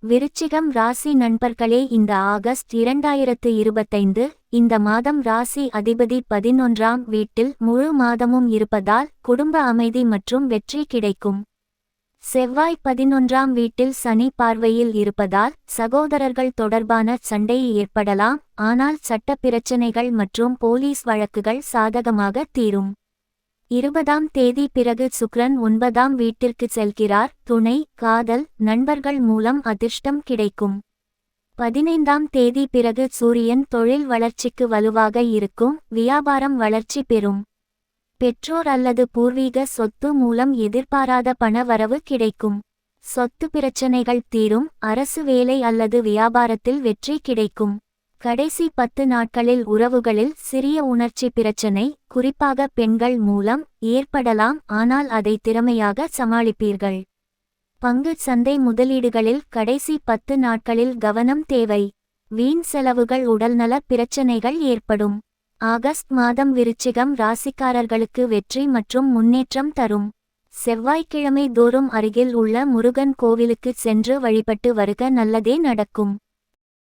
விருச்சிகம் ராசி நண்பர்களே, இந்த ஆகஸ்ட் 2025 இந்த மாதம் ராசி அதிபதி 11ஆம் வீட்டில் முழு மாதமும் இருப்பதால் குடும்ப அமைதி மற்றும் வெற்றி கிடைக்கும். செவ்வாய் 11ஆம் வீட்டில் சனி பார்வையில் இருப்பதால் சகோதரர்கள் தொடர்பான சண்டை ஏற்படலாம், ஆனால் சட்ட பிரச்சினைகள் மற்றும் போலீஸ் வழக்குகள் சாதகமாக தீரும். 20ஆம் தேதி பிறகு சுக்கிரன் 9ஆம் வீட்டிற்கு செல்கிறார். துணை, காதல், நண்பர்கள் மூலம் அதிர்ஷ்டம் கிடைக்கும். 15ஆம் தேதி பிறகு சூரியன் தொழில் வளர்ச்சிக்கு வலுவாக இருக்கும், வியாபாரம் வளர்ச்சி பெறும். பெற்றோர் அல்லது பூர்வீக சொத்து மூலம் எதிர்பாராத பண வரவு கிடைக்கும். சொத்து பிரச்சனைகள் தீரும், அரசு வேலை அல்லது வியாபாரத்தில் வெற்றி கிடைக்கும். கடைசி 10 நாட்களில் உறவுகளில் சிறிய உணர்ச்சி பிரச்சனை, குறிப்பாக பெண்கள் மூலம் ஏற்படலாம், ஆனால் அதை திறமையாக சமாளிப்பீர்கள். பங்கு சந்தை முதலீடுகளில் கடைசி 10 நாட்களில் கவனம் தேவை. வீண் செலவுகள், உடல்நல பிரச்சனைகள் ஏற்படும். ஆகஸ்ட் மாதம் விருச்சிகம் ராசிக்காரர்களுக்கு வெற்றி மற்றும் முன்னேற்றம் தரும். செவ்வாய்க்கிழமை தோறும் அருகில் உள்ள முருகன் கோவிலுக்கு சென்று வழிபட்டு வருக, நல்லதே நடக்கும்.